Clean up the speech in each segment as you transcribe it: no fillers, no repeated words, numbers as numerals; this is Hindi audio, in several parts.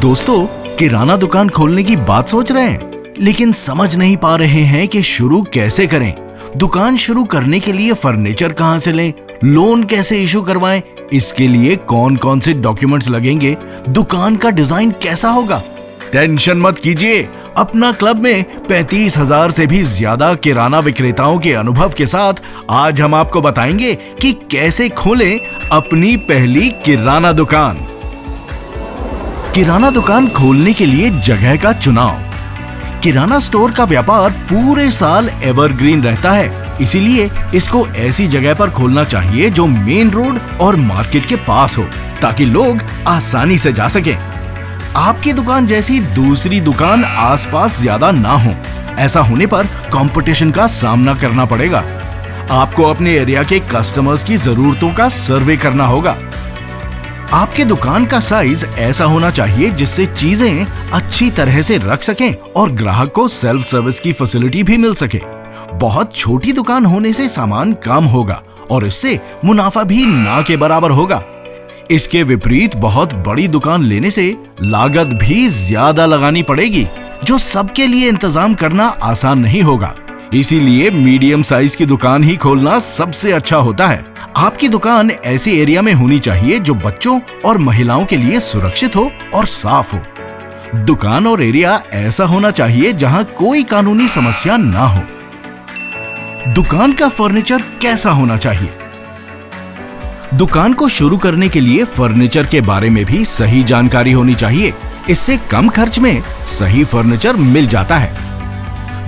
दोस्तों, किराना दुकान खोलने की बात सोच रहे हैं लेकिन समझ नहीं पा रहे हैं कि शुरू कैसे करें। दुकान शुरू करने के लिए फर्नीचर कहां से लें, लोन कैसे इशू करवाएं, इसके लिए कौन कौन से डॉक्यूमेंट्स लगेंगे, दुकान का डिजाइन कैसा होगा। टेंशन मत कीजिए, अपना क्लब में 35,000 से भी ज्यादा किराना विक्रेताओं के अनुभव के साथ आज हम आपको बताएंगे कि कैसे खोलें अपनी पहली किराना दुकान। किराना दुकान खोलने के लिए जगह का चुनाव। किराना स्टोर का व्यापार पूरे साल एवरग्रीन रहता है, इसीलिए इसको ऐसी जगह पर खोलना चाहिए जो मेन रोड और मार्केट के पास हो, ताकि लोग आसानी से जा सकें। आपकी दुकान जैसी दूसरी दुकान आसपास ज्यादा ना हो, ऐसा होने पर कंपटीशन का सामना करना पड़ेगा। आपको अपने एरिया के कस्टमर्स की जरूरतों का सर्वे करना होगा। आपके दुकान का साइज ऐसा होना चाहिए जिससे चीजें अच्छी तरह से रख सकें और ग्राहक को सेल्फ सर्विस की फैसिलिटी भी मिल सके। बहुत छोटी दुकान होने से सामान कम होगा और इससे मुनाफा भी ना के बराबर होगा। इसके विपरीत बहुत बड़ी दुकान लेने से लागत भी ज्यादा लगानी पड़ेगी, जो सबके लिए इंतजाम करना आसान नहीं होगा। इसीलिए मीडियम साइज की दुकान ही खोलना सबसे अच्छा होता है। आपकी दुकान ऐसे एरिया में होनी चाहिए जो बच्चों और महिलाओं के लिए सुरक्षित हो और साफ हो। दुकान और एरिया ऐसा होना चाहिए जहां कोई कानूनी समस्या ना हो। दुकान का फर्नीचर कैसा होना चाहिए। दुकान को शुरू करने के लिए फर्नीचर के बारे में भी सही जानकारी होनी चाहिए, इससे कम खर्च में सही फर्नीचर मिल जाता है।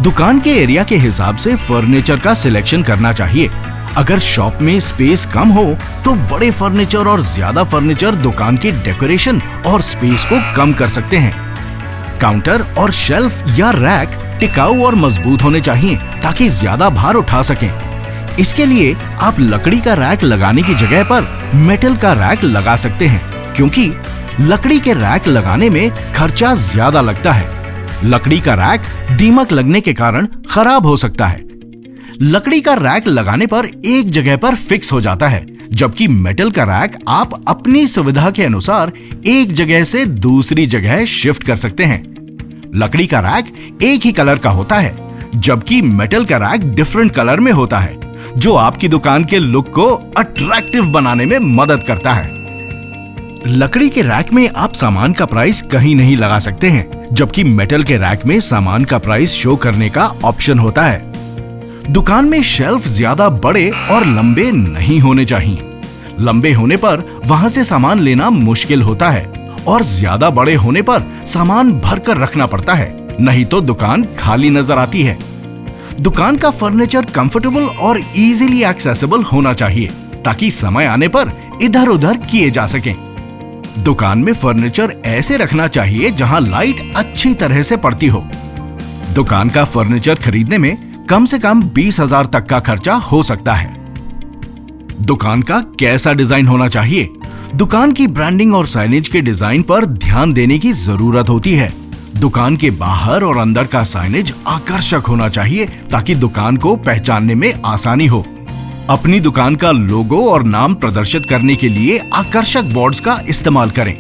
दुकान के एरिया के हिसाब से फर्नीचर का सिलेक्शन करना चाहिए। अगर शॉप में स्पेस कम हो तो बड़े फर्नीचर और ज्यादा फर्नीचर दुकान की डेकोरेशन और स्पेस को कम कर सकते हैं। काउंटर और शेल्फ या रैक टिकाऊ और मजबूत होने चाहिए ताकि ज्यादा भार उठा सकें। इसके लिए आप लकड़ी का रैक लगाने की जगह पर मेटल का रैक लगा सकते हैं, क्योंकि लकड़ी के रैक लगाने में खर्चा ज्यादा लगता है। लकड़ी का रैक दीमक लगने के कारण खराब हो सकता है। लकड़ी का रैक लगाने पर एक जगह पर फिक्स हो जाता है, जबकि मेटल का रैक आप अपनी सुविधा के अनुसार एक जगह से दूसरी जगह शिफ्ट कर सकते हैं। लकड़ी का रैक एक ही कलर का होता है, जबकि मेटल का रैक डिफरेंट कलर में होता है, जो आपकी दुकान के लुक को अट्रैक्टिव बनाने में मदद करता है। लकड़ी के रैक में आप सामान का प्राइस कहीं नहीं लगा सकते हैं, जबकि मेटल के रैक में सामान का प्राइस शो करने का ऑप्शन होता है। दुकान में शेल्फ ज्यादा बड़े और लंबे नहीं होने चाहिए। लंबे होने पर वहां से सामान लेना मुश्किल होता है और ज्यादा बड़े होने पर सामान भरकर रखना पड़ता है, नहीं तो दुकान खाली नजर आती है। दुकान का फर्नीचर कंफर्टेबल और इजीली एक्सेसिबल होना चाहिए, ताकि समय आने पर इधर उधर किए जा सकें। दुकान में फर्नीचर ऐसे रखना चाहिए जहां लाइट अच्छी तरह से पड़ती हो। दुकान का फर्नीचर खरीदने में कम से कम 20,000 तक का खर्चा हो सकता है। दुकान का कैसा डिजाइन होना चाहिए। दुकान की ब्रांडिंग और साइनेज के डिजाइन पर ध्यान देने की जरूरत होती है। दुकान के बाहर और अंदर का साइनेज आकर्षक होना चाहिए, ताकि दुकान को पहचानने में आसानी हो। अपनी दुकान का लोगो और नाम प्रदर्शित करने के लिए आकर्षक बोर्ड्स का इस्तेमाल करें।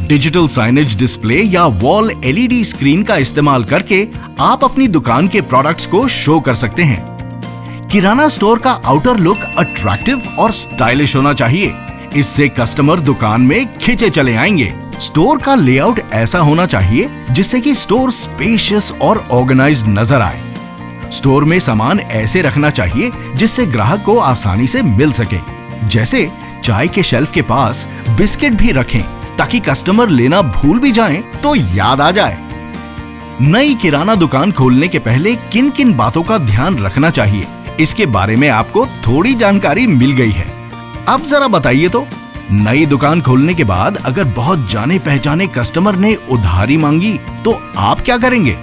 डिजिटल साइनेज डिस्प्ले या वॉल एलईडी स्क्रीन का इस्तेमाल करके आप अपनी दुकान के प्रोडक्ट्स को शो कर सकते हैं। किराना स्टोर का आउटर लुक अट्रैक्टिव और स्टाइलिश होना चाहिए, इससे कस्टमर दुकान में खींचे चले आएंगे। स्टोर का लेआउट ऐसा होना चाहिए जिससे कि स्टोर स्पेशियस और ऑर्गेनाइज्ड नजर आए। स्टोर में सामान ऐसे रखना चाहिए जिससे ग्राहक को आसानी से मिल सके, जैसे चाय के शेल्फ के पास बिस्किट भी रखें, ताकि कस्टमर लेना भूल भी जाएं तो याद आ जाए। नई किराना दुकान खोलने के पहले किन किन बातों का ध्यान रखना चाहिए, इसके बारे में आपको थोड़ी जानकारी मिल गई है। अब जरा बताइए तो, नई दुकान खोलने के बाद अगर बहुत जाने पहचाने कस्टमर ने उधारी मांगी तो आप क्या करेंगे?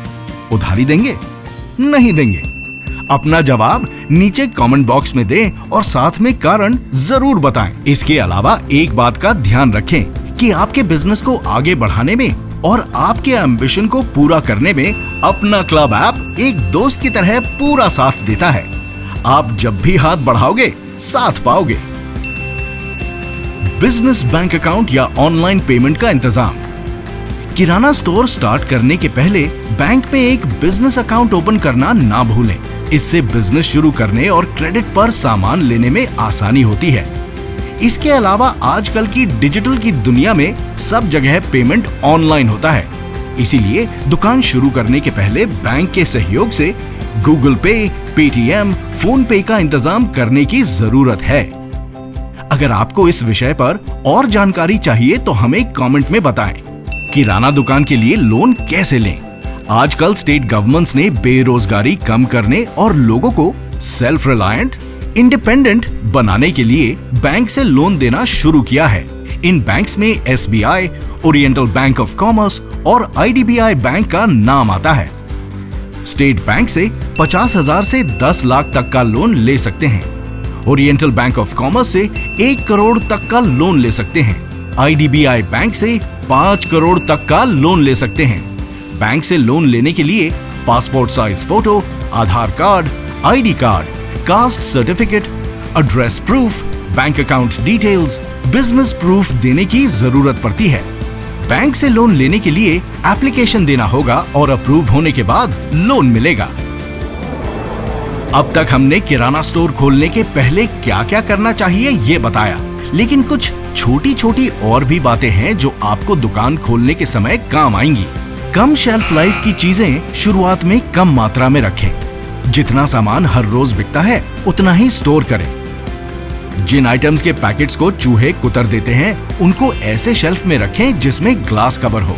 उधारी देंगे? नहीं देंगे। अपना जवाब नीचे कमेंट बॉक्स में दें और साथ में कारण जरूर बताएं। इसके अलावा एक बात का ध्यान रखें कि आपके बिजनेस को आगे बढ़ाने में और आपके एम्बिशन को पूरा करने में अपना क्लब ऐप एक दोस्त की तरह पूरा साथ देता है। आप जब भी हाथ बढ़ाओगे, साथ पाओगे। बिजनेस बैंक अकाउंट या ऑनलाइन पेमेंट का इंतजाम। किराना स्टोर स्टार्ट करने के पहले बैंक में एक बिजनेस अकाउंट ओपन करना ना भूलें। इससे बिजनेस शुरू करने और क्रेडिट पर सामान लेने में आसानी होती है। इसके अलावा आजकल की डिजिटल की दुनिया में सब जगह पेमेंट ऑनलाइन होता है, इसीलिए दुकान शुरू करने के पहले बैंक के सहयोग से गूगल पे, पेटीएम, फोन पे का इंतजाम करने की जरूरत है। अगर आपको इस विषय पर और जानकारी चाहिए तो हमें कमेंट में बताएं। किराना दुकान के लिए लोन कैसे लें? आजकल स्टेट गवर्नमेंट्स ने बेरोजगारी कम करने और लोगों को सेल्फ रिलायंट, इंडिपेंडेंट बनाने के लिए बैंक से लोन देना शुरू किया है। इन बैंक्स में SBI, oriental bank of commerce और IDBI बैंक का नाम आता है। स्टेट बैंक से 50,000 से 10 लाख तक का लोन ले सकते हैं। ओरिएंटल बैंक ऑफ कॉमर्स से 1 करोड़ तक का लोन ले सकते हैं। IDBI बैंक से 5 करोड़ तक का लोन ले सकते हैं। बैंक से लोन लेने के लिए passport size photo, Aadhaar card, ID card, caste certificate, address proof, bank account details, business proof देने की जरूरत पड़ती है। बैंक से लोन लेने के लिए एप्लीकेशन देना होगा और अप्रूव होने के बाद लोन मिलेगा। अब तक हमने किराना स्टोर खोलने के पहले क्या क्या करना चाहिए ये बताया, लेकिन कुछ छोटी छोटी और भी बातें हैं जो आपको दुकान खोलने के समय काम आएंगी। कम शेल्फ लाइफ की चीजें शुरुआत में कम मात्रा में रखें। जितना सामान हर रोज बिकता है उतना ही स्टोर करें। जिन आइटम्स के पैकेट्स को चूहे कुतर देते हैं उनको ऐसे शेल्फ में रखें जिसमें ग्लास कवर हो।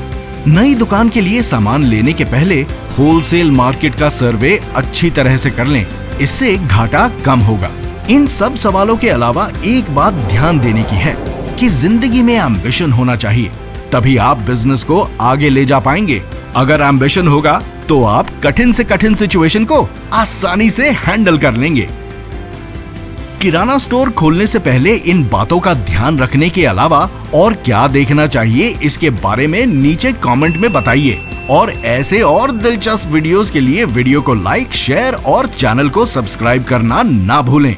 नई दुकान के लिए सामान लेने के पहले होलसेल मार्केट का सर्वे अच्छी तरह से कर लें, इससे घाटा कम होगा। इन सब सवालों के अलावा एक बात ध्यान देने की है कि जिंदगी में एम्बिशन होना चाहिए, तभी आप बिजनेस को आगे ले जा पाएंगे। अगर एम्बिशन होगा तो आप कठिन से कठिन सिचुएशन को आसानी से हैंडल कर लेंगे। किराना स्टोर खोलने से पहले इन बातों का ध्यान रखने के अलावा और क्या देखना चाहिए इसके बारे में नीचे कमेंट में बताइए। और ऐसे और दिलचस्प वीडियोस के लिए वीडियो को लाइक, शेयर और चैनल को सब्सक्राइब करना ना भूलें।